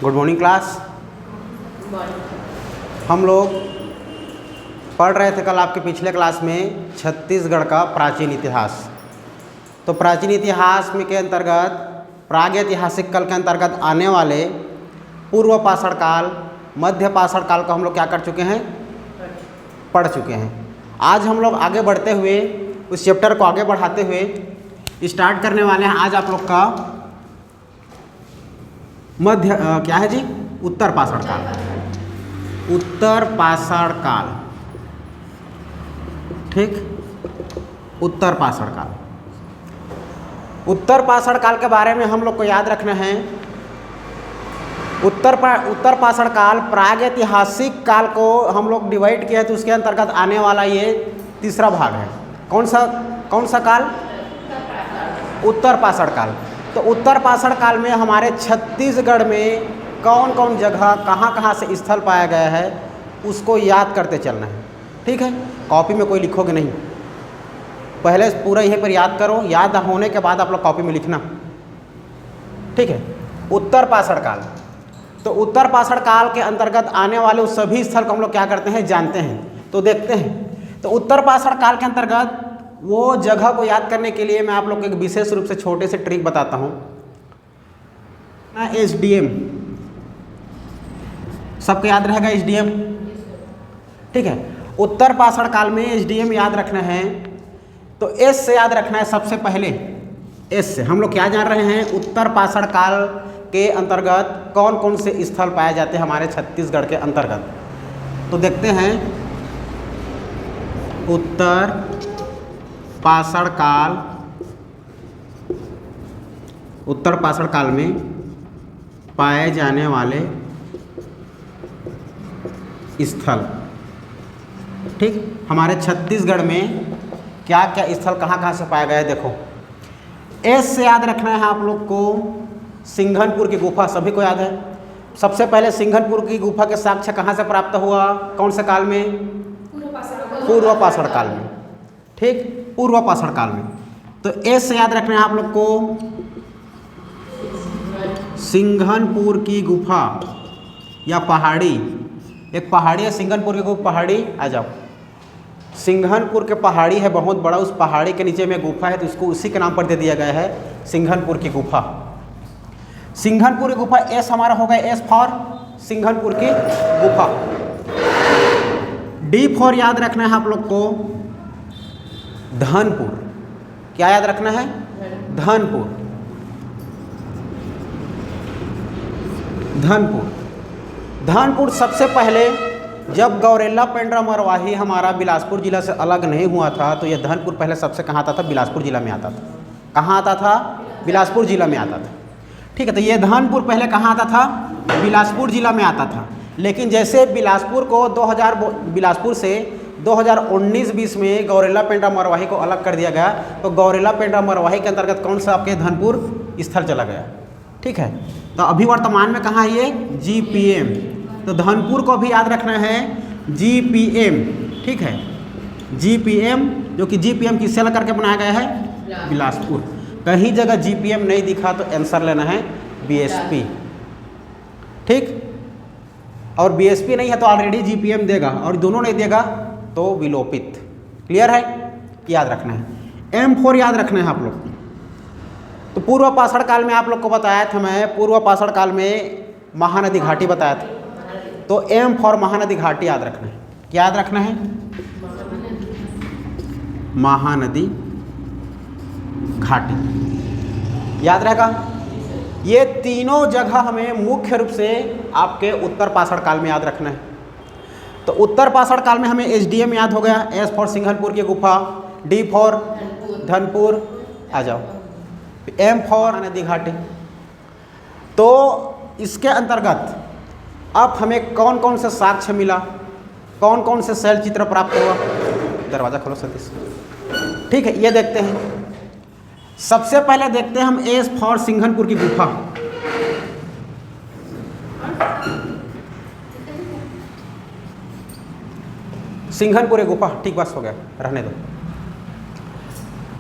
Good morning class. हम लोग पढ़ रहे थे कल आपके पिछले क्लास में छत्तीसगढ़ का प्राचीन इतिहास। तो प्राचीन इतिहास में के अंतर्गत प्रागैतिहासिक काल के अंतर्गत आने वाले पूर्व पाषाण काल, मध्य पाषाण काल को हम लोग क्या कर चुके हैं, पढ़ चुके हैं। आज हम लोग आगे बढ़ते हुए उस चैप्टर को आगे बढ़ाते हुए स्टार्ट करने वाले हैं। आज आप लोग का मध्य क्या है जी, उत्तर पाषाण काल। उत्तर पाषाण काल, ठीक, उत्तर पाषाण काल। उत्तर पाषाण काल के बारे में हम लोग को याद रखना है। उत्तर पाषाण काल प्रागैतिहासिक काल को हम लोग डिवाइड किया है, तो उसके अंतर्गत आने वाला ये तीसरा भाग है। कौन सा काल? उत्तर पाषाण काल। तो उत्तर पाषाण काल में हमारे छत्तीसगढ़ में कौन कौन जगह कहाँ कहाँ से स्थल पाया गया है उसको याद करते चलना है, ठीक है। कॉपी में कोई लिखोगे नहीं, पहले पूरा यहीं पर याद करो, याद होने के बाद आप लोग कॉपी में लिखना, ठीक है। उत्तर पाषाण काल, तो उत्तर पाषाण काल के अंतर्गत आने वाले उस सभी स्थल को हम लोग क्या करते हैं, जानते हैं। तो देखते हैं, तो उत्तर पाषाण काल के अंतर्गत वो जगह को याद करने के लिए मैं आप लोग को एक विशेष रूप से छोटे से ट्रिक बताता हूँ। SDM सबको याद रहेगा, SDM, ठीक है। उत्तर पाषाण काल में SDM याद रखना है, तो S से याद रखना है। सबसे पहले S से हम लोग क्या जान रहे हैं, उत्तर पाषाण काल के अंतर्गत कौन कौन से स्थल पाए जाते हैं हमारे छत्तीसगढ़ के अंतर्गत। तो देखते हैं, उत्तर पाषाण काल, उत्तर पाषाण काल में पाए जाने वाले स्थल, ठीक। हमारे छत्तीसगढ़ में क्या क्या स्थल कहाँ कहाँ से पाया गया है, देखो। एस से याद रखना है आप लोग को सिंघनपुर की गुफा, सभी को याद है। सबसे पहले सिंघनपुर की गुफा के साक्ष्य कहाँ से प्राप्त हुआ, कौन से काल में? पूर्व पाषाण काल में, ठीक, पूर्व पाषाण काल में। तो एस से याद रखना है आप लोग को सिंघनपुर की गुफा या पहाड़ी, एक पहाड़ी है सिंघनपुर की गुफा, पहाड़ी आ जाओ। सिंघनपुर के पहाड़ी है बहुत बड़ा, उस पहाड़ी के नीचे में गुफा है, तो उसको उसी के नाम पर दे दिया गया है सिंघनपुर की गुफा। सिंघनपुर की गुफा, एस हमारा होगा, एस फॉर सिंघनपुर की गुफा। डी फॉर याद रखना है आप लोग को धनपुर। क्या याद रखना है? धनपुर, धनपुर। धनपुर सबसे पहले जब गौरेला पेंड्रा मरवाही हमारा बिलासपुर जिला से अलग नहीं हुआ था, तो यह धनपुर पहले सबसे कहाँ आता था, बिलासपुर जिला में आता था। कहाँ आता था? बिलासपुर जिला में आता था, ठीक है। तो ये धनपुर पहले कहाँ आता था? बिलासपुर जिला में आता था। लेकिन जैसे बिलासपुर को बिलासपुर से 2019-20 में गौरेला पेंड्रा मरवाही को अलग कर दिया गया, तो गौरेला पेंड्रा मरवाही के अंतर्गत कौन सा आपके धनपुर स्थल चला गया, ठीक है। तो अभी वर्तमान में कहाँ है ये? GPM। तो धनपुर को भी याद रखना है GPM, ठीक है। GPM, जो कि GPM किससे अलग करके बनाया गया है? बिलासपुर। कहीं जगह GPM नहीं दिखा तो आंसर लेना है BSP, ठीक। और BSP नहीं है तो ऑलरेडी GPM देगा, और दोनों नहीं देगा तो विलोपित। क्लियर है? याद रखना है। M4 याद रखना है आप लोग। तो पूर्व पाषाण काल में आप लोग को बताया था मैं, पूर्व पाषाण काल में महानदी घाटी बताया था, तो M फॉर महानदी घाटी याद रखना है। क्या याद रखना है? महानदी घाटी याद रहेगा। ये तीनों जगह हमें मुख्य रूप से आपके उत्तर पाषाण काल में याद रखना है। तो उत्तर पाषाण काल में हमें SDM याद हो गया, S फॉर सिंघनपुर की गुफा, D फॉर धनपुर, आ जाओ, M फॉर नदी घाटी। तो इसके अंतर्गत अब हमें कौन कौन से साक्ष्य मिला, कौन कौन से शैल चित्र प्राप्त हुआ, दरवाज़ा खोलो सतीश, ठीक है। ये देखते हैं, सबसे पहले देखते हैं हम S फॉर सिंघनपुर की गुफा। सिंघनपुर की गुफा, ठीक, बस हो गया, रहने दो।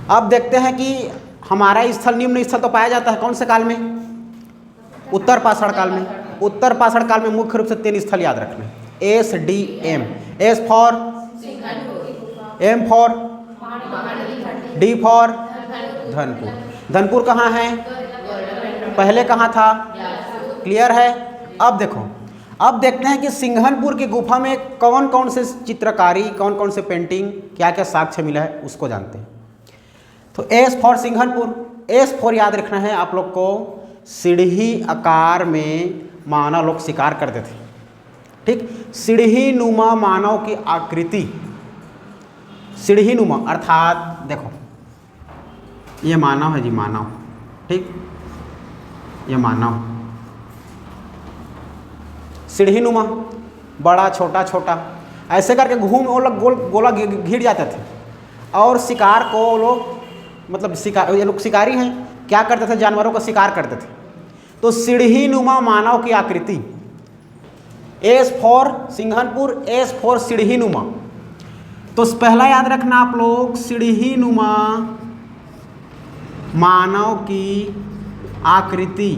अब देखते हैं कि हमारा स्थल निम्न स्थल तो पाया जाता है कौन से काल में? उत्तर पाषाण काल में। उत्तर पाषाण काल में मुख्य रूप से 3 स्थल याद रखना, SDM, S for M for D for Dhanpur. Dhanpur कहाँ है, पहले कहाँ था, क्लियर है। अब देखो, अब देखते हैं कि सिंघनपुर की गुफा में कौन कौन से चित्रकारी, कौन कौन से पेंटिंग, क्या क्या साक्ष्य मिला है, उसको जानते हैं। तो S for Singhanpur, S for याद रखना है आप लोग को, सीढ़ी आकार में मानव लोग शिकार करते थे, ठीक। सीढ़ी नुमा मानव की आकृति, सीढ़ी नुमा अर्थात देखो ये मानव है जी, मानव, ठीक, ये मानव सीढ़ी नुमा, बड़ा छोटा छोटा ऐसे करके घूम वो लोग गोला घिर जाते थे, और शिकार को वो लोग मतलब शिकार, ये लोग शिकारी हैं, क्या करते थे, जानवरों का शिकार करते थे। तो सीढ़ी नुमा मानव की आकृति, S for Singhanpur, S for सीढ़ी नुमा। तो पहला याद रखना आप लोग, सीढ़ी नुमा मानव की आकृति।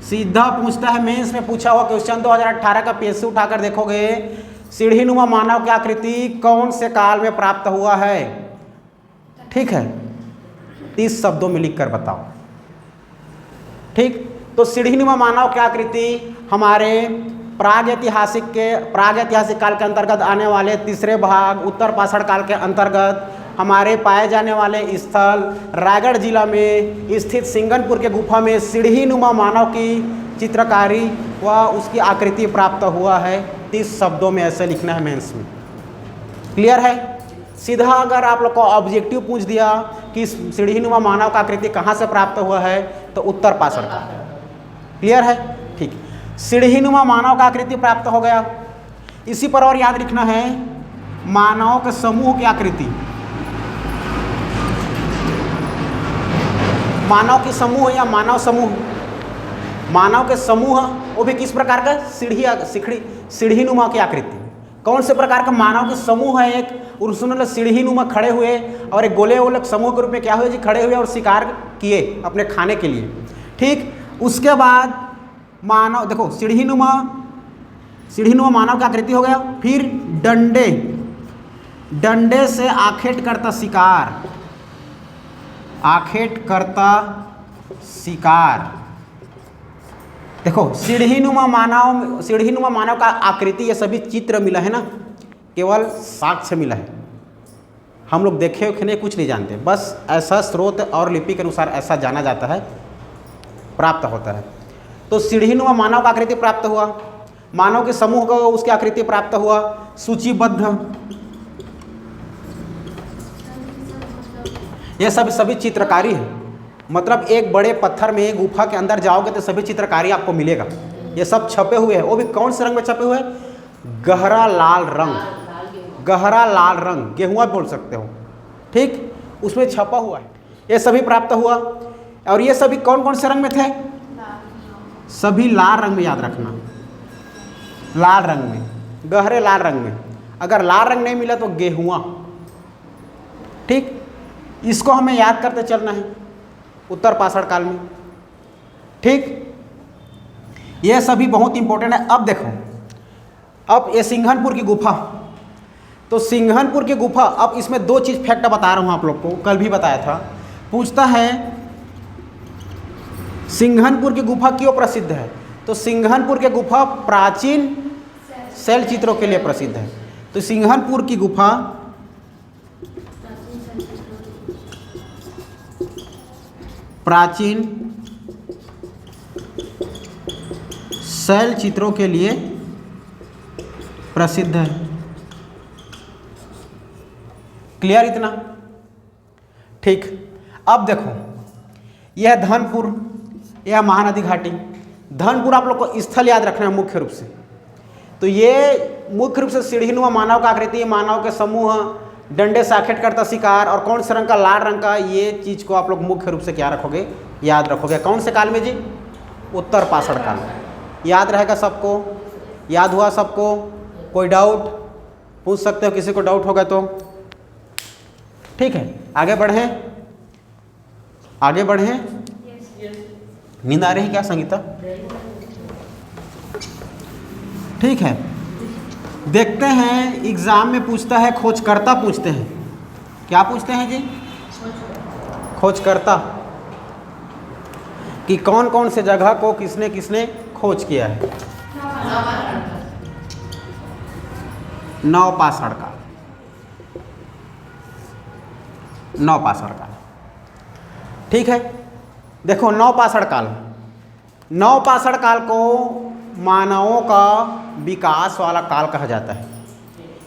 सीधा पूछता है, मेंस में पूछा हुआ क्वेश्चन 2018 का PSC उठाकर देखोगे, सीढ़ी नुमा मानव की आकृति कौन से काल में प्राप्त हुआ है, ठीक है, 30 शब्दों में लिख कर बताओ, ठीक। तो सीढ़ी नुमा मानव की आकृति हमारे प्राग ऐतिहासिक काल के अंतर्गत आने वाले तीसरे भाग उत्तर पाषाण काल के अंतर्गत हमारे पाए जाने वाले स्थल रायगढ़ जिला में स्थित सिंघनपुर के गुफा में सीढ़ी नुमा मानव की चित्रकारी व उसकी आकृति प्राप्त हुआ है। 30 शब्दों में ऐसे लिखना है मेंस में, क्लियर है। सीधा अगर आप लोग को ऑब्जेक्टिव पूछ दिया कि सीढ़ी नुमा मानव का आकृति कहाँ से प्राप्त हुआ है, तो उत्तर पाषाण का, क्लियर है, ठीक। सीढ़ी नुमा मानव का आकृति प्राप्त हो गया। इसी पर और याद रखना है, मानव के समूह की आकृति, मानव की समूह या मानव समूह, मानव के समूह वो भी किस प्रकार का, सीढ़ी नुमा की आकृति। कौन से प्रकार का मानव के समूह है, एक उसमें सीढ़ी नुमा खड़े हुए और एक गोले वोले समूह के रूप में क्या हुए जी, खड़े हुए और शिकार किए अपने खाने के लिए, ठीक। उसके बाद मानव देखो सीढ़ी नुमा मानव का आकृति हो गया। फिर डंडे से आखेट करता शिकार, देखो सीढ़ी नुमा मानव का आकृति, ये सभी चित्र मिला है ना, केवल साक्ष्य मिला है, हम लोग देखे उखने कुछ नहीं जानते, बस ऐसा स्रोत और लिपि के अनुसार ऐसा जाना जाता है, प्राप्त होता है। तो सीढ़ी नुमा मानव का आकृति प्राप्त हुआ, मानव के समूह को उसकी आकृति प्राप्त हुआ, सूचीबद्ध, ये सभी चित्रकारी है। मतलब एक बड़े पत्थर में गुफा के अंदर जाओगे तो सभी चित्रकारी आपको मिलेगा, ये सब छपे हुए हैं। वो भी कौन से रंग में छपे हुए हैं, गहरा लाल रंग, गेहुआ बोल सकते हो, ठीक, उसमें छपा हुआ है, ये सभी प्राप्त हुआ। और ये सभी कौन कौन से रंग में थे, सभी लाल रंग में, याद रखना, लाल रंग में, गहरे लाल रंग में। अगर लाल रंग नहीं मिला तो गेहुआ, ठीक, इसको हमें याद करते चलना है उत्तर पाषाण काल में, ठीक। ये सभी बहुत इंपॉर्टेंट है। अब देखो, अब ये सिंघनपुर की गुफा, तो सिंघनपुर की गुफा, अब इसमें 2 चीज़ फैक्ट बता रहा हूँ आप लोग को, कल भी बताया था। पूछता है सिंघनपुर की गुफा क्यों प्रसिद्ध है, तो सिंघनपुर की गुफा प्राचीन शैल चित्रों के लिए प्रसिद्ध है। तो सिंघनपुर की गुफा प्राचीन शैल चित्रों के लिए प्रसिद्ध है, क्लियर इतना, ठीक। अब देखो, यह धनपुर, यह महानदी घाटी। धनपुर आप लोग को स्थल याद रखना है मुख्य रूप से। तो ये मुख्य रूप से सीढ़ी नुमा मानव का आकृति, मानव के समूह, डंडे से आखेट करता शिकार, और कौन से रंग का, लाल रंग का। ये चीज़ को आप लोग मुख्य रूप से क्या रखोगे, याद रखोगे। कौन से काल में जी, उत्तर पाषाण काल में। याद रहेगा सबको, याद हुआ सबको, कोई डाउट पूछ सकते हो, किसी को डाउट होगा तो, ठीक है। आगे बढ़ें। नींद आ रही है क्या संगीता? ठीक है, देखते हैं एग्ज़ाम में पूछता है, खोजकर्ता पूछते हैं। क्या पूछते हैं जी? खोजकर्ता, कि कौन कौन से जगह को किसने किसने खोज किया है। नवपाषाण काल, नवपाषाण काल। ठीक है, देखो नवपाषाण काल, नवपाषाण काल को मानवों का विकास वाला काल कहा जाता है।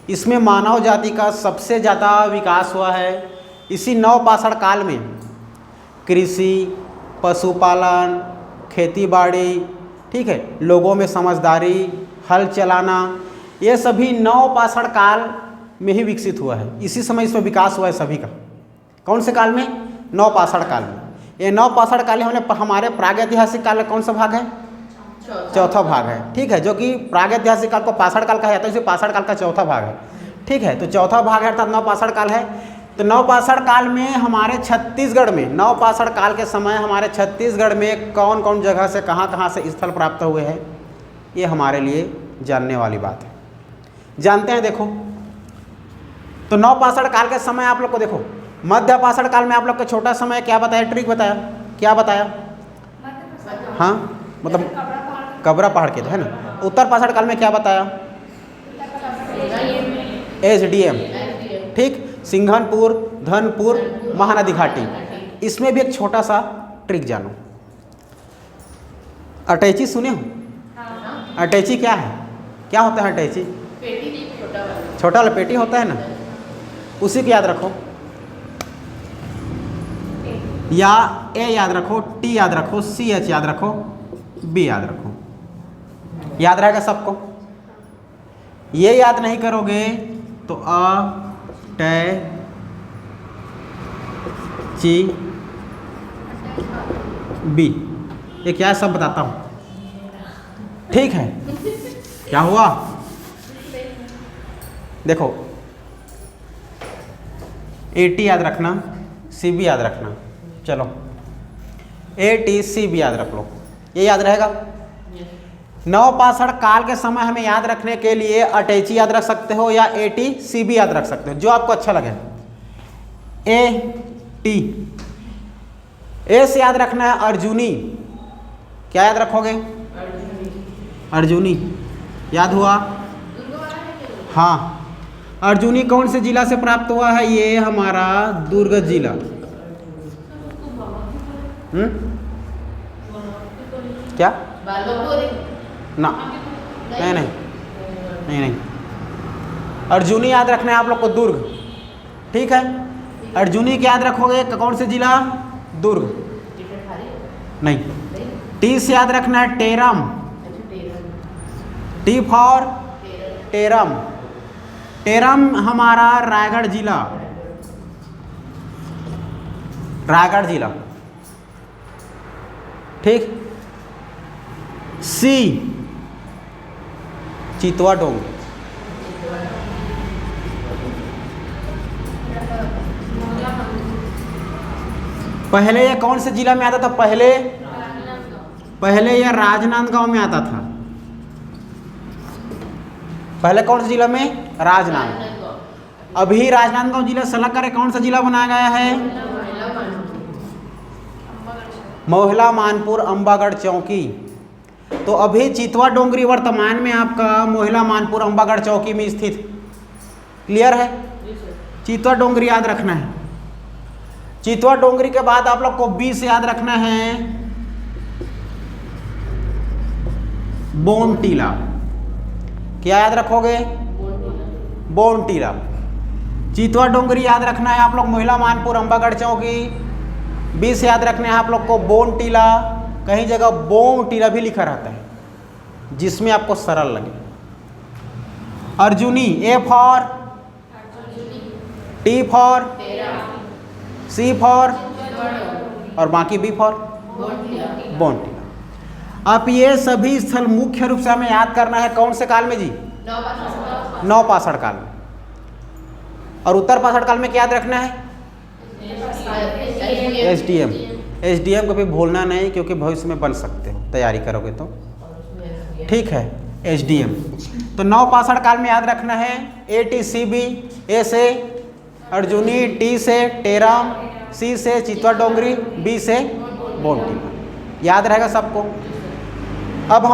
इसमें मानव जाति का सबसे ज़्यादा विकास हुआ है। इसी नवपाषाण काल में कृषि, पशुपालन, खेतीबाड़ी, ठीक है, लोगों में समझदारी, हल चलाना, ये सभी नवपाषाण काल में ही विकसित हुआ है। इसी समय इसमें विकास हुआ है सभी का। कौन से काल में? नवपाषाण काल में। ये नवपाषाण काल हमारे प्रागैतिहासिक काल का कौन सा भाग है? चौथा भाग है। ठीक है, जो कि प्रागैतिहासिक काल को पाषाण काल कहा जाता है, इसे पाषाण काल का चौथा भाग है। ठीक है, तो चौथा भाग है अर्थात नवपाषाण काल है। तो नवपाषाण काल में हमारे छत्तीसगढ़ में, नवपाषाण काल के समय हमारे छत्तीसगढ़ में कौन कौन जगह से कहाँ से स्थल प्राप्त हुए हैं, ये हमारे लिए जानने वाली बात है। जानते हैं, देखो तो नवपाषाण काल के समय आप लोग को देखो, मध्यपाषाण काल में आप लोग को छोटा समय क्या बताया, ट्रिक बताया, क्या बताया? हाँ, मतलब कबरा पहाड़ के है ना। उत्तर पाषाण काल में क्या बताया? SDM, ठीक, सिंघनपुर, धनपुर, महानदी घाटी। इसमें भी एक छोटा सा ट्रिक जानो। अटैची सुने हो? अटैची क्या है? क्या होता है अटैची? छोटा वाला पेटी होता है ना, उसी को याद रखो। या A याद रखो, T याद रखो, CH याद रखो, B याद रखो। याद रहेगा सबको? ये याद नहीं करोगे तो ची बी, ये क्या है सब बताता हूँ। ठीक है, क्या हुआ? देखो AT याद रखना, CB याद रखना। चलो ATCB याद रख लो, ये याद रहेगा। नवपाषाण काल के समय हमें याद रखने के लिए अटैची याद रख सकते हो या ATCB याद रख सकते हो, जो आपको अच्छा लगे। AT, A से याद रखना है अर्जुनी। क्या याद रखोगे? अर्जुनी याद हुआ? हाँ, अर्जुनी कौन से जिला से प्राप्त हुआ है? ये हमारा दुर्ग जिला। क्या ना, नहीं, अर्जुनी याद रखना है आप लोग को, दुर्ग। ठीक है, अर्जुनी क्या याद रखोगे? कौन से जिला? दुर्ग। नहीं, T से याद रखना है term. T for term. Term हमारा रायगढ़ जिला, रायगढ़ जिला। ठीक, C चितवा डोंगरी। पहले ये कौन से जिला में आता था? पहले ये राजनांदगांव में आता था। पहले कौन से जिला में? राजनांदगांव। अभी राजनांदगांव जिला से अलग कर कौन सा जिला बनाया गया है? मोहला मानपुर अंबागढ़ चौकी। तो अभी चितवा डोंगरी वर्तमान में आपका मोहला मानपुर अंबागढ़ चौकी में स्थित। क्लियर है? चितवा डोंगरी याद रखना है। चितवा डोंगरी के बाद आप लोग को B से याद रखना है बोनटीला। क्या याद रखोगे? बोनटीला। चितवा डोंगरी याद रखना है आप लोग मोहला मानपुर अंबागढ़ चौकी। B से याद रखना है आप लोग को बोनटीला। कहीं जगह बोनटीला भी लिखा रहता है, जिसमें आपको सरल लगे। Arjuni, A for, T for, C for और बाकी B फॉर बोनटीला। अब ये सभी स्थल मुख्य रूप से हमें याद करना है कौन से काल में जी? नवपाषाण काल में। और उत्तर पाषाण काल में क्या याद रखना है? SDM को भी भूलना नहीं, क्योंकि भविष्य में बन सकते हो, तैयारी करोगे तो। ठीक है, SDM। तो 962 काल में याद रखना है ATCB, A से अर्जुनी, T से टेराम, C से चितवा डोंगरी, B से बोंटी। याद रहेगा सबको। अब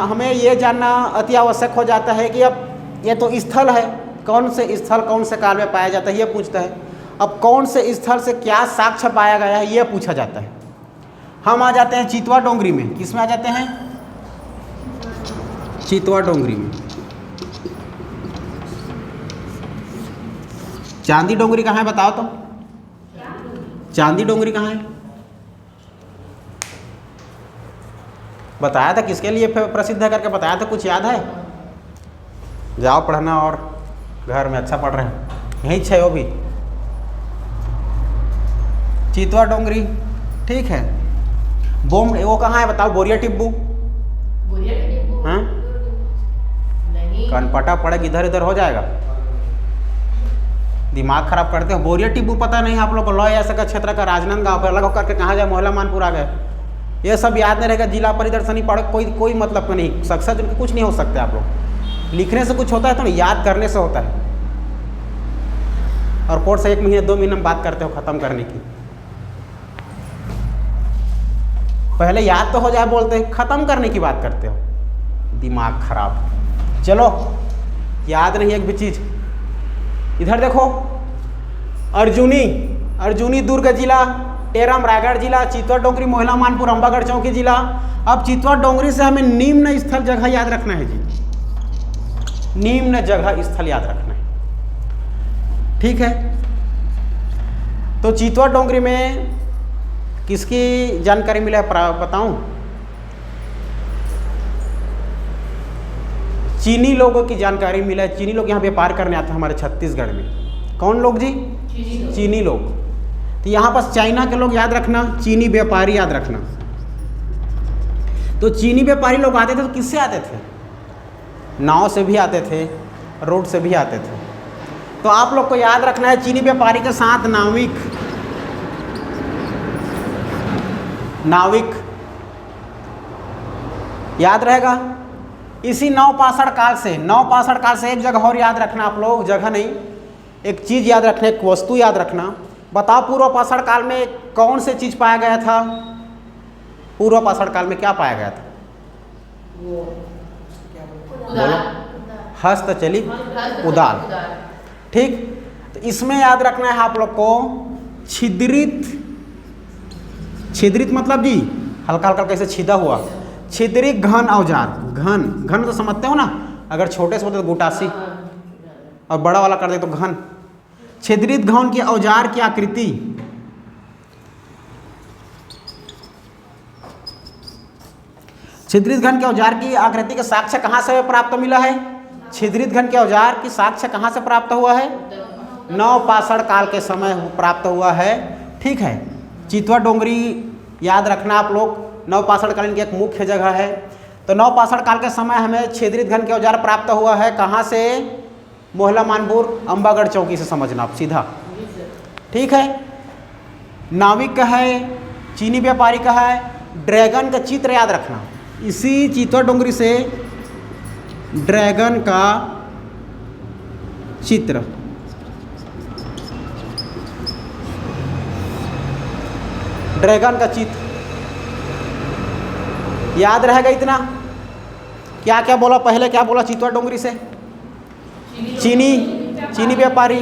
हमें ये जानना अति आवश्यक हो जाता है कि अब ये तो स्थल है, कौन से स्थल कौन से काल में पाया जाता है ये पूछता है। अब कौन से स्थल से क्या साक्ष्य पाया गया है ये पूछा जाता है। हम आ जाते हैं चितवा डोंगरी में। किस में आ जाते हैं? चितवा डोंगरी में। चांदी डोंगरी कहाँ है बताओ तो? चांदी डोंगरी कहाँ है? बताया था किसके लिए प्रसिद्ध है करके बताया था, कुछ याद है? जाओ पढ़ना और घर में अच्छा पढ़ रहे हैं। यहीं छे वो भी चितवा डोंगरी, ठीक है। बोम वो कहाँ है बताओ? बोरिया टिब्बू। हाँ, कनपटा पड़े इधर इधर हो जाएगा, दिमाग खराब करते हो। बोरिया टिब्बू पता नहीं आप लोग को? लॉ ऐसा का क्षेत्र का राजनांदगांव पर अलग होकर के कहाँ जाए, मोहल्ला मानपुर आ गए। ये सब याद नहीं रहेगा। जिला परिदर्शनी पढ़ कोई मतलब नहीं, सक्सेस कुछ नहीं हो सकते आप लोग। लिखने से कुछ होता है तो नहीं, याद करने से होता है। और कोर्स 1 महीने 2 महीने में बात करते हो ख़त्म करने की। पहले याद तो हो जाए बोलते हैं, ख़त्म करने की बात करते हो, दिमाग खराब। चलो याद नहीं एक भी चीज़। इधर देखो, अर्जुनी दुर्ग जिला, टेराम रायगढ़ जिला, चितवा डोंगरी मोहला मानपुर अंबागढ़ चौकी जिला। अब चितवा डोंगरी से हमें निम्न स्थल जगह याद रखना है जी, निम्न जगह स्थल याद रखना है, ठीक है। तो चितवा डोंगरी में किसकी जानकारी मिला है बताऊं? चीनी लोगों की जानकारी मिला है। चीनी लोग यहाँ व्यापार करने आते हैं हमारे छत्तीसगढ़ में। कौन लोग जी? चीनी लोग। तो यहाँ पर चाइना के लोग याद रखना, चीनी व्यापारी याद रखना। तो चीनी व्यापारी लोग आते थे तो किससे आते थे? नाव से भी आते थे, रोड से भी आते थे। तो आप लोग को याद रखना है चीनी व्यापारी के साथ नाविक याद रहेगा। इसी 962 काल से एक जगह और याद रखना आप लोग, जगह नहीं, एक चीज़ याद रखना, एक वस्तु याद रखना। बताओ पूर्व पाषाण काल में कौन से चीज़ पाया गया था? पूर्व पाषाण काल में क्या पाया गया था? बोलो। हस्तचलित उदाल, ठीक। तो इसमें याद रखना है आप लोग को छिद्रित मतलब जी हल्का हल्का कैसे छिदा हुआ, छिद्रित घन औजार। घन तो समझते हो ना, अगर छोटे से बोलते तो गुटासी और बड़ा वाला कर दे तो घन। छिद्रित घन के औजार की आकृति, छिद्रित घन के औजार की आकृति का साक्ष्य कहाँ से प्राप्त मिला है? छिद्रित घन के औजार की साक्ष्य कहाँ से प्राप्त हुआ है? 962 काल के समय प्राप्त हुआ है, ठीक है। चितवा डोंगरी याद रखना आप लोग, 962 काल की एक मुख्य जगह है। तो 962 काल के समय हमें छिद्रित घन के औजार प्राप्त हुआ है कहाँ से? मोहला मानपुर अंबागढ़ चौकी से समझना आप सीधा, ठीक है। नाविक का है, चीनी व्यापारी का है, ड्रैगन का चित्र याद रखना। इसी चितवा डोंगरी से ड्रैगन का चित्र, ड्रैगन का चित्र याद रहेगा। इतना क्या क्या बोला पहले? क्या बोला? चितवा डोंगरी से चीनी व्यापारी,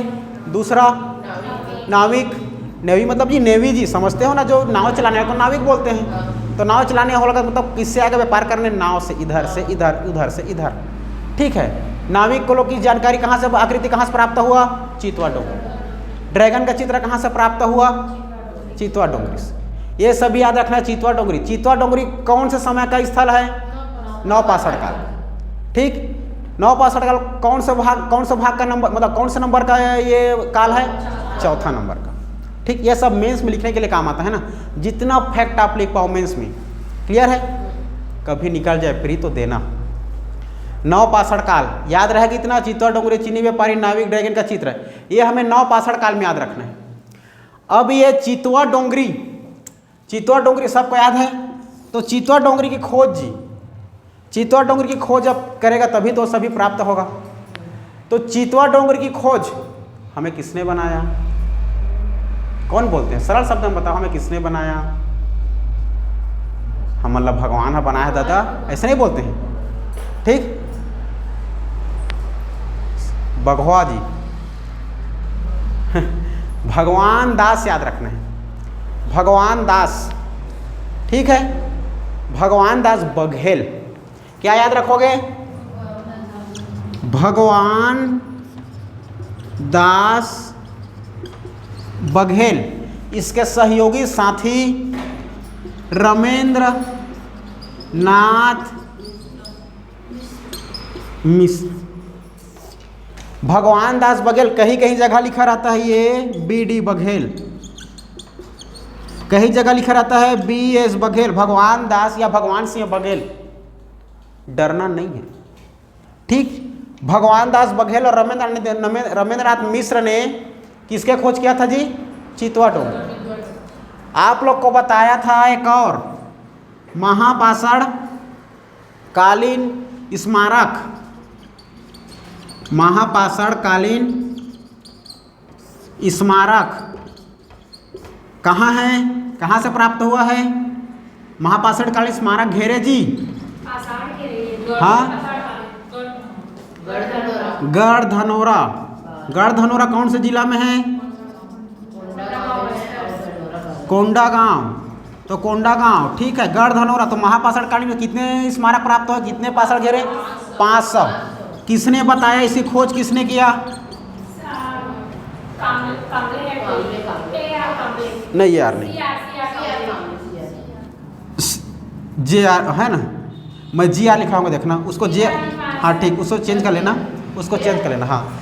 दूसरा नाविक मतलब जी नेवी जी, समझते हो ना, जो नाव चलाने वाले को नाविक बोलते हैं। तो नाव चलाने वाला का मतलब किससे आगे व्यापार करने? नाव से, इधर से इधर, उधर से इधर, ठीक है। नाविक को लोग की जानकारी कहाँ से, आकृति कहाँ से प्राप्त हुआ? चितवा डोंगरी। ड्रैगन का चित्र कहाँ से प्राप्त हुआ? चितवा डोंगरी से। ये सभी याद रखना है। चितवा डोंगरी कौन से समय का स्थल है? 962 काल, ठीक। 962 काल कौन से भाग का नंबर, मतलब कौन से नंबर का ये काल है? चौथा नंबर का, ठीक। ये सब मेंस में लिखने के लिए काम आता है ना, जितना फैक्ट आप लिख पाओ मेंस में, क्लियर है। कभी निकल जाए फ्री तो देना। 962 काल याद रहेगा। इतना चितवा डोंगरी, चीनी व्यापारी, नाविक, ड्रैगन का चित्र, ये हमें 962 काल में याद रखना है। अब ये चितवा डोंगरी सबको याद है। तो चितवा डोंगरी की खोज जी, चितवा डोंगर की खोज अब करेगा तभी तो सभी प्राप्त होगा। तो चितवा डोंगर की खोज हमें किसने बनाया? कौन बोलते हैं? सरल शब्द में बताओ, हमें किसने बनाया? हम मतलब भगवान है बनाया दादा, ऐसे नहीं बोलते हैं, ठीक। बघवा जी भगवान दास याद रखना है, भगवान दास, ठीक है। भगवान दास बघेल, क्या याद रखोगे? भगवान दास बघेल। इसके सहयोगी साथी रमेंद्र नाथ मिश्र। भगवान दास बघेल, कहीं कहीं जगह लिखा रहता है ये BD बघेल, कहीं जगह लिखा रहता है BS बघेल, भगवान दास या भगवान सिंह बघेल, डरना नहीं है, ठीक। भगवान दास बघेल और रमेंद्रनाथ मिश्र ने किसके खोज किया था जी? चितवा डोंगर। आप लोग को बताया था एक और महापाषाण कालीन स्मारक, महापाषाण कालीन स्मारक कहाँ है, कहाँ से प्राप्त हुआ है? महापाषाण कालीन स्मारक घेरे जी, हाँ, गढ़धनौरा। गढ़धनौरा कौन से जिला में है? कोंडागांव। तो कोंडागांव, ठीक है, गढ़धनौरा। तो महापाषाण कालीन में कितने स्मारक प्राप्त हुए, कितने पाषाण घेरे? 500। किसने बताया, इसी खोज किसने किया? नहीं यार, नहीं, JR है ना, मैं GR लिखाऊंगा, देखना उसको J, हाँ ठीक, उसको चेंज कर लेना, उसको चेंज कर लेना, हाँ।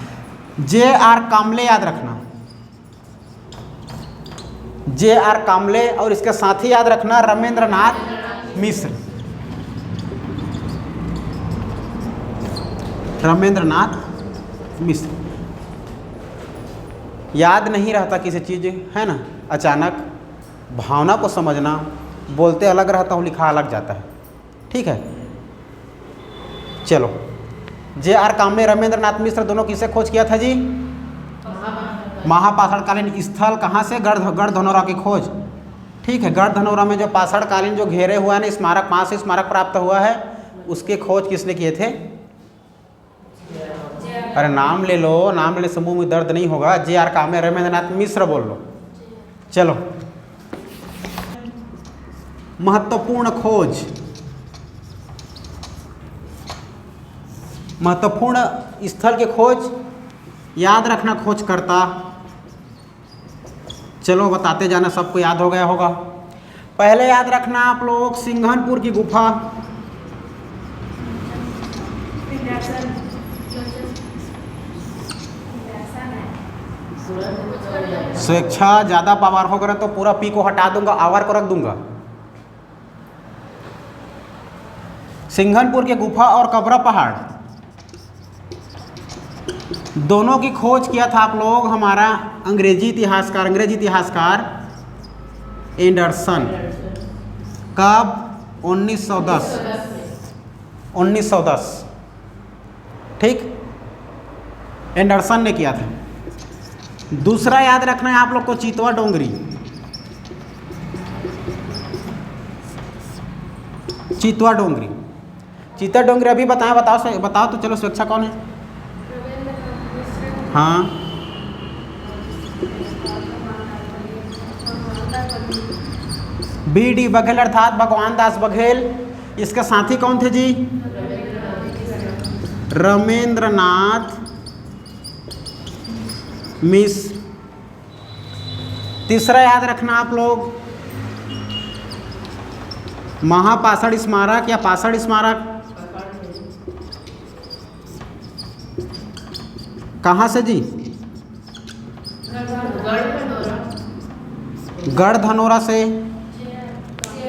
JR कामले याद रखना, JR कामले, और इसके साथ ही याद रखना रमेंद्रनाथ मिश्र, रमेंद्रनाथ मिश्र। याद नहीं रहता किसी चीज़, है ना, अचानक भावना को समझना, बोलते अलग रहता हूँ, लिखा अलग जाता है, ठीक है। चलो, JR कामले, रमेंद्रनाथ मिश्र दोनों किसे खोज किया था जी? महापाषाण कालीन स्थल, कहाँ से? गढ़धनौरा की खोज, ठीक है। गढ़धनौरा में जो पाषाण कालीन जो घेरे हुआ है ना स्मारक, 5 स्मारक प्राप्त हुआ है, उसके खोज किसने किए थे? अरे नाम ले लो, नाम लेने से मुंह में दर्द नहीं होगा। JR कामले, रमेंद्रनाथ मिश्र बोल लो। चलो, महत्वपूर्ण खोज, महत्वपूर्ण स्थल के खोज याद रखना, खोजकर्ता। चलो बताते जाना, सबको याद हो गया होगा। पहले याद रखना आप लोग सिंघनपुर की गुफा, स्वेच्छा ज़्यादा पावर हो गया तो पूरा पी को हटा दूंगा, आवर को रख दूंगा। सिंघनपुर के गुफा और कबरा पहाड़ दोनों की खोज किया था आप लोग हमारा अंग्रेजी इतिहासकार एंडरसन। कब? 1910, ठीक, एंडरसन ने किया था। दूसरा याद रखना है आप लोग को चितवा डोंगरी, चितवा डोंगरी, चितवा डोंगरी अभी बताओ तो चलो, स्वेच्छा कौन है? हाँ, BD बघेल अर्थात भगवान दास बघेल। इसके साथी कौन थे जी? रमेंद्रनाथ मिश्र। तीसरा याद रखना आप लोग महापाषाण स्मारक या पाषाण स्मारक, कहाँ से जी? गढ़धनौरा से,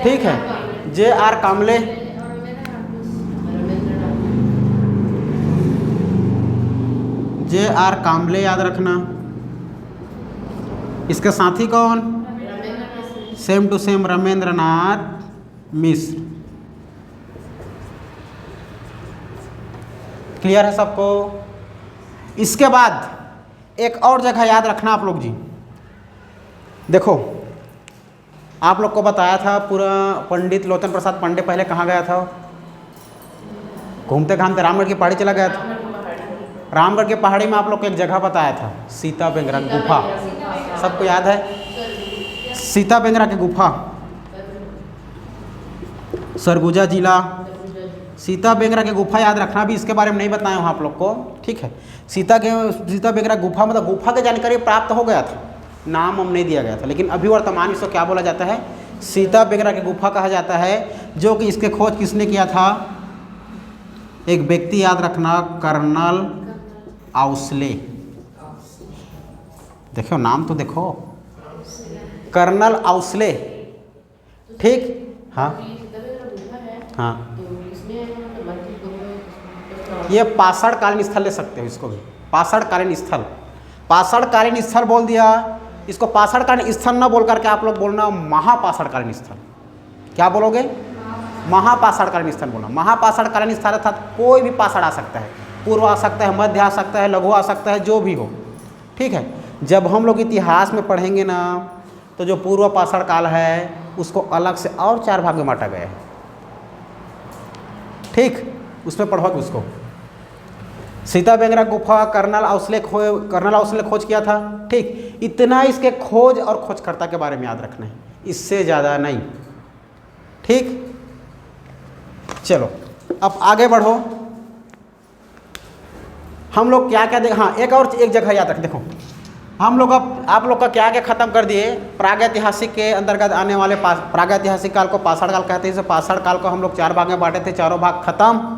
ठीक है। JR कामले, JR कामले याद रखना। इसके साथी कौन? Same to same Ramendranath Mishra. Clear है सबको? इसके बाद एक और जगह याद रखना आप लोग जी। देखो आप लोग को बताया था पूरा पंडित लोचन प्रसाद पांडे पहले कहाँ गया था? घूमते घामते रामगढ़ की पहाड़ी चला गया था। रामगढ़ के पहाड़ी में आप लोग को एक जगह बताया था, सीता बेंगरा गुफा। सबको याद है? सीता बेंगरा की गुफा, सरगुजा जिला। सीता बेंगरा की गुफा याद रखना भी, इसके बारे में नहीं बताया हूँ आप लोग को, ठीक है। सीता बेंगरा गुफा मतलब गुफा की जानकारी प्राप्त हो गया था, नाम हम नहीं दिया गया था, लेकिन अभी वर्तमान इसको क्या बोला जाता है? सीता बेंगरा की गुफा कहा जाता है। जो कि इसके खोज किसने किया था? एक व्यक्ति याद रखना, कर्नल आउसले। देखो नाम तो देखो, कर्नल आउसले, ठीक। हाँ हाँ, ये पाषाणकालीन स्थल ले सकते हो इसको भी, पाषाणकालीन स्थल। पाषाणकालीन स्थल बोल दिया, इसको पाषाणकालीन स्थल ना बोल करके आप लोग बोलना महापाषाणकालीन स्थल। क्या बोलोगे? महापाषाणकालीन स्थल बोलना। महापाषाणकालीन स्थल अर्थात कोई भी पाषाण आ सकता है, पूर्व आ सकता है, मध्य आ सकता है, लघु आ सकता है, जो भी हो, ठीक है। जब हम लोग इतिहास में पढ़ेंगे ना, तो जो पूर्व पाषाण काल है उसको अलग से और 4 भाग में बांटा गया है, ठीक। उसमें पढ़ोगे उसको। सीता बेंगरा गुफा कर्नल आउसले खोज किया था, ठीक। इतना इसके खोज और खोजकर्ता के बारे में याद रखना है, इससे ज़्यादा नहीं, ठीक। चलो अब आगे बढ़ो। हम लोग क्या क्या देख, हाँ एक जगह याद रख। देखो हम लोग अब आप लोग का क्या क्या खत्म कर दिए, प्रागैतिहासिक के अंतर्गत आने वाले प्रागैतिहासिक काल को पाषाण काल कहते हैं। पाषाण काल को हम लोग 4 भाग में बांटे थे, चारों भाग खत्म।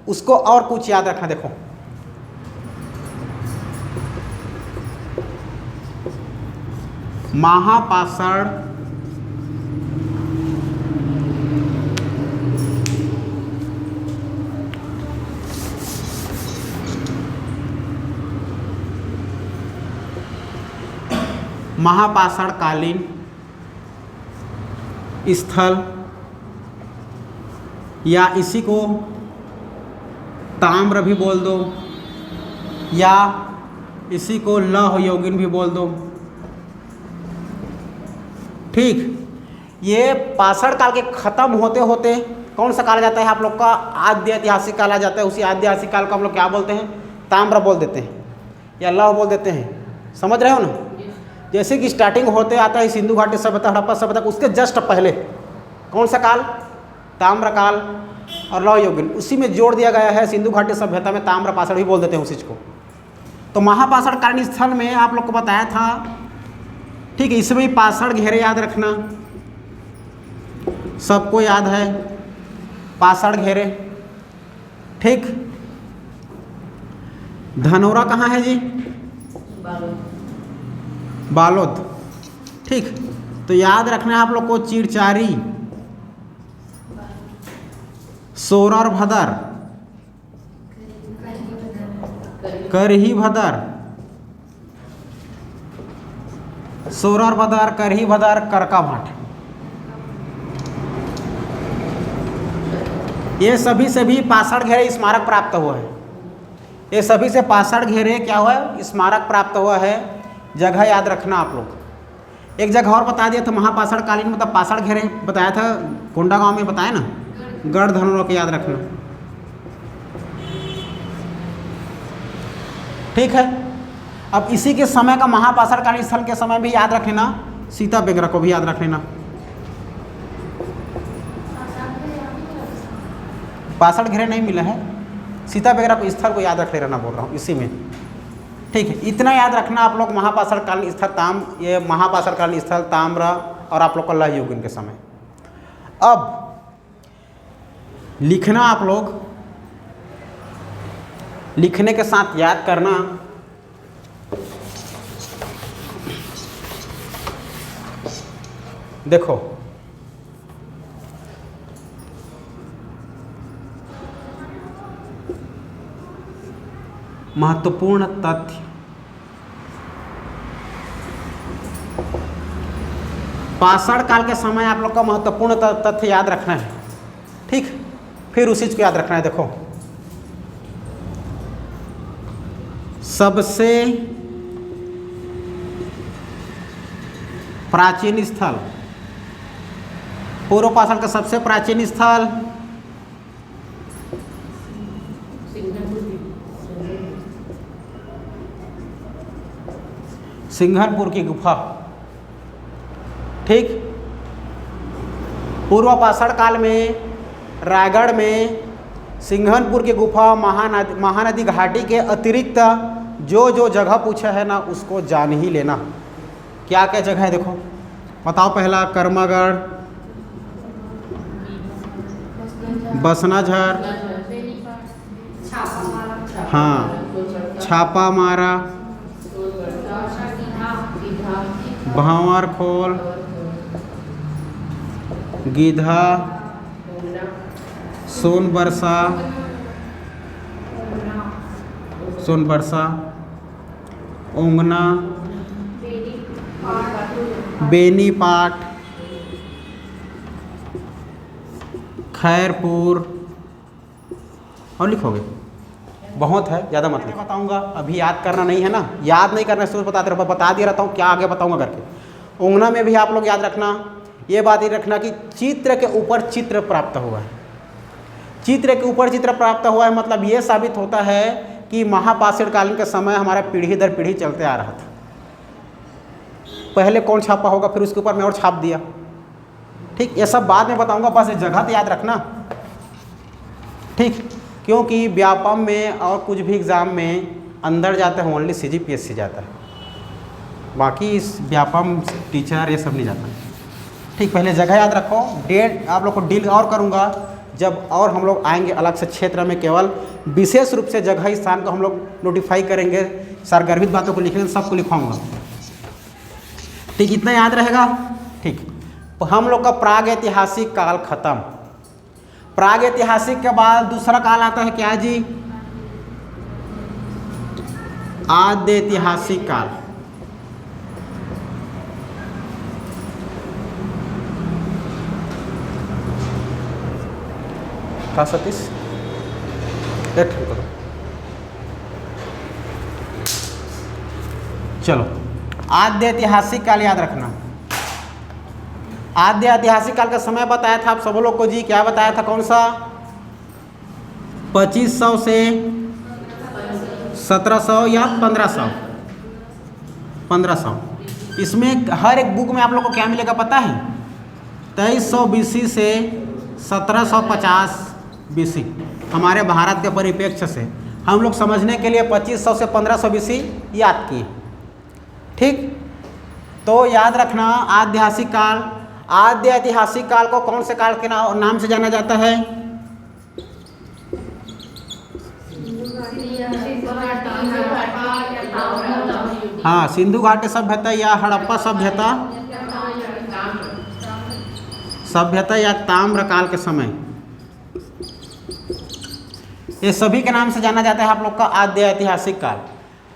उसको और कुछ याद रखना। देखो महापाषाण महापाषाणकालीन स्थल, या इसी को ताम्र भी बोल दो, या इसी को लौह यौगिन भी बोल दो, ठीक। ये पाषाण काल के खत्म होते होते कौन सा काल आ जाता है आप लोग का? आद्य ऐतिहासिक काल आ जाता है। उसी आद्य ऐतिहासिक काल को हम लोग क्या बोलते हैं? ताम्र बोल देते हैं या लौह बोल देते हैं। समझ रहे हो ना? जैसे कि स्टार्टिंग होते आता है सिंधु घाटी सभ्यता, हड़प्पा सभ्यता, उसके जस्ट पहले कौन सा काल? ताम्र काल और लौह यौगिन, उसी में जोड़ दिया गया है। सिंधु घाटी सभ्यता में ताम्र पाषाण भी बोल देते हैं उस चीज़ को। तो महापाषाणकालीन स्थल में आप लोग को बताया था, ठीक है। इसमें भी पाषाण घेरे याद रखना, सबको याद है पाषाण घेरे, ठीक। धनौरा कहाँ है जी? बालोद, ठीक। तो याद रखना है आप लोग को चिरचारी, सोरर भदर, करही भदर, सोरर भदर, करही भदर, करका भाट, ये सभी पाषाण घेरे स्मारक प्राप्त हुआ है। ये सभी से पाषाण घेरे क्या हुआ है? स्मारक प्राप्त हुआ है। जगह याद रखना आप लोग। एक जगह और बता दिया था महापाषाणकालीन मतलब पाषाण घेरे बताया था, कोंडा गांव में बताया ना, गढ़ धनौरा के याद रखना, ठीक है। अब इसी के समय का महापाषाणकालीन स्थल के समय भी याद रख लेना, सीता बेंगरा को भी याद रख लेना। पाषाण घेरे नहीं मिला है, सीता बेंगरा को स्थल को याद रख ले रहना बोल रहा हूँ इसी में, ठीक है। इतना याद रखना आप लोग। महापाषाणकालीन स्थल ये महापाषाणकालीन स्थल ताम्र और आप लोग का लौह यौगिन के समय। अब लिखना आप लोग, लिखने के साथ याद करना। देखो महत्वपूर्ण तथ्य, पाषाण काल के समय आप लोग का महत्वपूर्ण तथ्य याद रखना है, ठीक। फिर उसी चीज को याद रखना है। देखो सबसे प्राचीन स्थल, पूर्व पाषाण का सबसे प्राचीन स्थल सिंघनपुर की गुफा। ठीक, पूर्व पाषाण काल में रायगढ़ में सिंघनपुर की गुफा, महानदी घाटी के अतिरिक्त जो जो जगह पूछा है ना उसको जान ही लेना। क्या क्या जगह है देखो, बताओ। पहला कर्मगढ़, बसनाझर, हाँ, छापा मारा, भंवरखोल, गीधा, सोनबरसा, ओंगना, बेनीपाट, खैरपुर, और लिखोगे। बहुत है, ज़्यादा मत लिखो। बताऊंगा, अभी याद करना नहीं है ना, याद नहीं करना सोच बताते रहो, बता दिया रहता हूँ क्या आगे बताऊंगा करके। ओंगना में भी आप लोग याद रखना, ये बात ही रखना कि चित्र के ऊपर चित्र प्राप्त हुआ है। चित्र के ऊपर चित्र प्राप्त हुआ है मतलब ये साबित होता है कि महापाषाण कालीन के समय हमारा पीढ़ी दर पीढ़ी चलते आ रहा था। पहले कौन छापा होगा, फिर उसके ऊपर मैं और छाप दिया। ठीक, ये सब बाद में बताऊंगा, बस ये जगह तो याद रखना। ठीक, क्योंकि व्यापम में और कुछ भी एग्ज़ाम में अंदर जाते हैं ओनली CGPSC जाता है, बाकी इस व्यापम टीचर ये सब नहीं जाता। ठीक, पहले जगह याद रखो। डेट आप लोग को डील और करूँगा जब और हम लोग आएंगे अलग से क्षेत्र में, केवल विशेष रूप से जगह स्थान को हम लोग नोटिफाई करेंगे। सारगर्भित बातों को लिखेंगे, सबको लिखवाऊँगा। ठीक, इतना याद रहेगा। ठीक, तो हम लोग का प्राग ऐतिहासिक काल खत्म। प्राग ऐतिहासिक के बाद दूसरा काल आता है क्या जी? आद्य ऐतिहासिक काल। था सतीश, चलो आद्य ऐतिहासिक काल याद रखना। आद्य ऐतिहासिक काल का समय बताया था आप सब लोग को जी, क्या बताया था, कौन सा? 2500 से 1700 या 1500। इसमें हर एक बुक में आप लोग को क्या मिलेगा पता है? 2300 BC से 1750 BC। हमारे भारत के परिप्रेक्ष्य से हम लोग समझने के लिए 2500 से 1500 BC याद किए। ठीक, तो याद रखना आद्य काल। आद्य ऐतिहासिक काल को कौन से काल के नाम से जाना जाता है? हाँ, सिंधु घाटी सभ्यता या हड़प्पा सभ्यता या ताम्रकाल के समय, ये सभी के नाम से जाना जाता है आप लोग का आद्य ऐतिहासिक काल।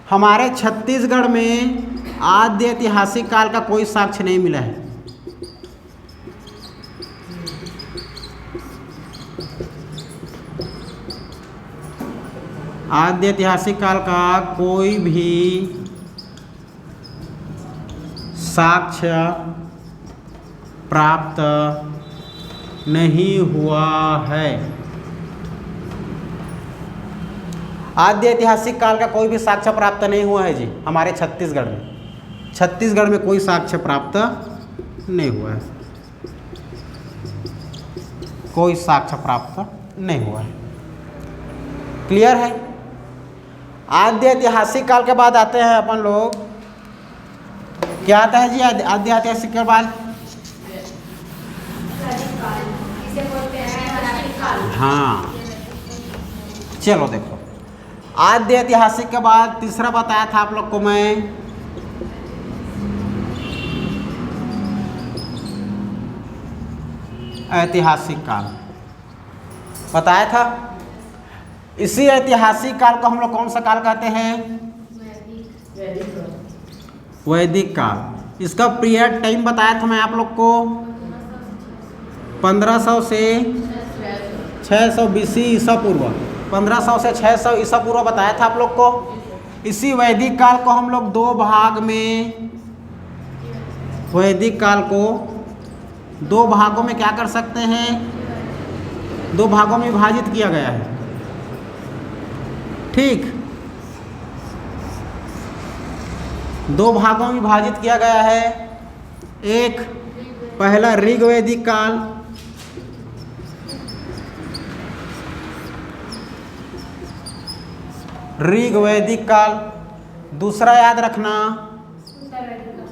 हमारे छत्तीसगढ़ में आद्य ऐतिहासिक काल का कोई साक्ष्य नहीं मिला है। आद्य ऐतिहासिक काल का कोई भी साक्ष्य प्राप्त नहीं हुआ है। आद्य ऐतिहासिक काल का कोई भी साक्ष्य प्राप्त नहीं हुआ है जी हमारे छत्तीसगढ़ में। छत्तीसगढ़ में कोई साक्ष्य प्राप्त नहीं हुआ है, कोई साक्ष्य प्राप्त नहीं हुआ है। क्लियर है? आद्य ऐतिहासिक काल के बाद आते हैं अपन लोग, क्या आता है जी आद्य ऐतिहासिक के बाद? हाँ, चलो देखो, आद्य ऐतिहासिक के बाद तीसरा बताया था आप लोग को मैं, ऐतिहासिक काल बताया था। इसी ऐतिहासिक काल को हम लोग कौन सा काल कहते हैं? वैदिक काल। इसका पीरियड टाइम बताया था मैं आप लोग को 1500 से 600 BC ईसा पूर्व। 1500 से 600 ईसा पूर्व बताया था आप लोग को। इसी वैदिक काल को हम लोग दो भाग में, वैदिक काल को दो भागों में क्या कर सकते हैं, दो भागों में विभाजित किया गया है। ठीक, दो भागों में विभाजित किया गया है। एक पहला ऋग्वैदिक काल, ऋग्वैदिक काल, दूसरा याद रखना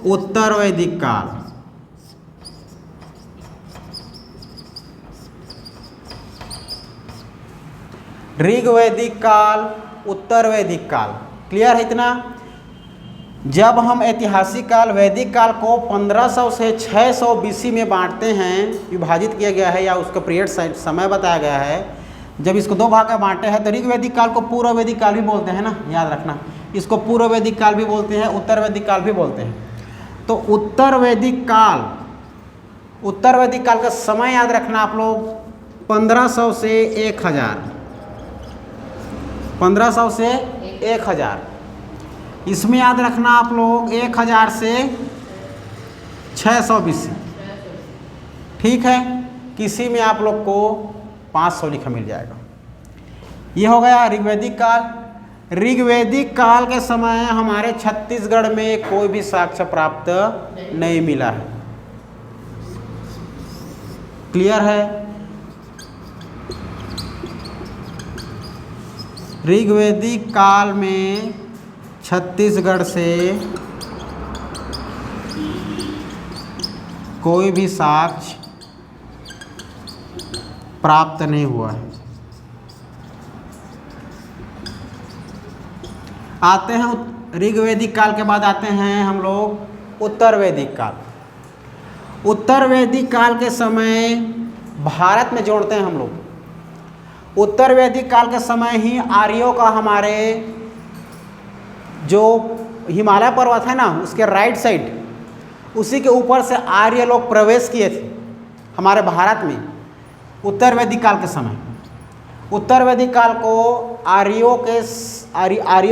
उत्तर वैदिक काल। ऋग्वैदिक काल, उत्तर वैदिक काल, क्लियर है इतना। जब हम ऐतिहासिक काल वैदिक काल को 1500 से 600 बीसी में बांटते हैं, विभाजित किया गया है या उसका पीरियड समय बताया गया है, जब इसको दो भाग में बांटे हैं तो ऋग्वैदिक काल को पूर्व वैदिक काल भी बोलते हैं ना, याद रखना। इसको पूर्व वैदिक काल भी बोलते हैं, उत्तर वैदिक काल भी बोलते हैं। तो उत्तर वैदिक काल, उत्तर वैदिक काल का समय याद रखना आप लोग 1500 से 1000, 1500 से 1000। इसमें याद रखना आप लोग 1000 से 600 बीसी। ठीक है, किसी में आप लोग को 500 लिखा मिल जाएगा। ये हो गया ऋग्वैदिक काल। ऋग्वैदिक काल के समय हमारे छत्तीसगढ़ में कोई भी साक्ष्य प्राप्त नहीं मिला है। क्लियर है। ऋग्वैदिक काल में छत्तीसगढ़ से कोई भी साक्ष्य प्राप्त नहीं हुआ है। आते हैं ऋग्वैदिक काल के बाद आते हैं हम लोग उत्तर वैदिक काल। उत्तर वैदिक काल के समय भारत में जोड़ते हैं हम लोग। उत्तर वैदिक काल के समय ही आर्यों का, हमारे जो हिमालय पर्वत है ना उसके राइट साइड, उसी के ऊपर से आर्य लोग प्रवेश किए थे हमारे भारत में उत्तर वैदिक काल के समय। उत्तर वैदिक काल को आर्यों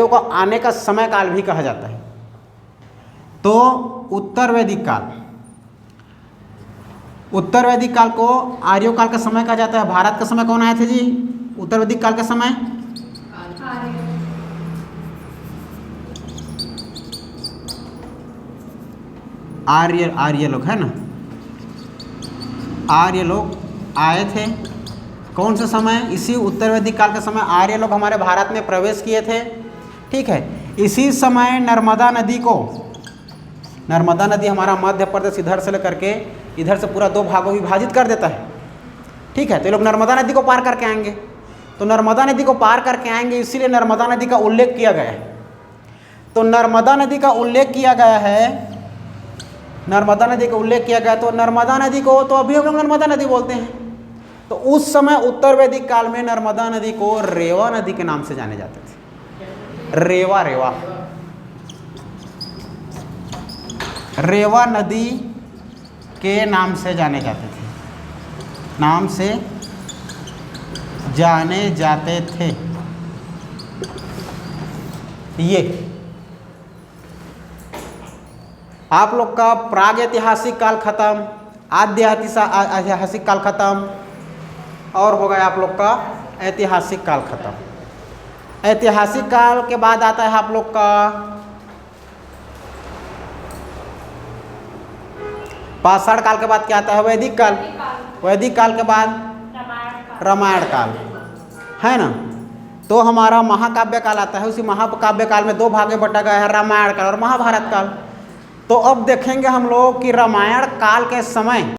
का आने का समय काल भी कहा जाता है। तो उत्तर वैदिक काल, उत्तर वैदिक काल को आर्यों काल का समय कहा जाता है। भारत का समय कौन आए थे जी उत्तर वैदिक काल के समय? आर्य लोग है ना, आर्य लोग आए थे। कौन सा समय? इसी उत्तर वैदिक काल के समय आर्य लोग हमारे भारत में प्रवेश किए थे। ठीक है, इसी समय नर्मदा नदी को, नर्मदा नदी हमारा मध्य प्रदेश इधर से लेकर के इधर से पूरा दो भागों में विभाजित कर देता है। ठीक है, तो ये लोग नर्मदा नदी को पार करके आएंगे। तो नर्मदा नदी को पार करके आएंगे, इसीलिए नर्मदा नदी का उल्लेख किया गया है। तो नर्मदा नदी का उल्लेख किया गया है, नर्मदा नदी का उल्लेख किया गया। तो नर्मदा नदी को तो अभी हम लोग नर्मदा नदी बोलते हैं। तो उस समय उत्तर वैदिक काल में नर्मदा नदी को रेवा नदी के नाम से जाने जाते थे। रेवा, रेवा, रेवा नदी के नाम से जाने जाते थे, नाम से जाने जाते थे। ये आप लोग का प्राग ऐतिहासिक काल खत्म, आद्य ऐतिहासिक काल खत्म, और हो गया आप लोग का ऐतिहासिक काल खत्म। ऐतिहासिक काल के बाद आता है आप लोग का पाषाण काल के बाद क्या आता है? वैदिक काल। वैदिक काल के बाद रामायण काल, है ना। तो हमारा महाकाव्य काल आता है। उसी महाकाव्य काल में दो भाग में बटा गया है, रामायण काल और महाभारत काल। तो अब देखेंगे हम लोग कि रामायण काल के समय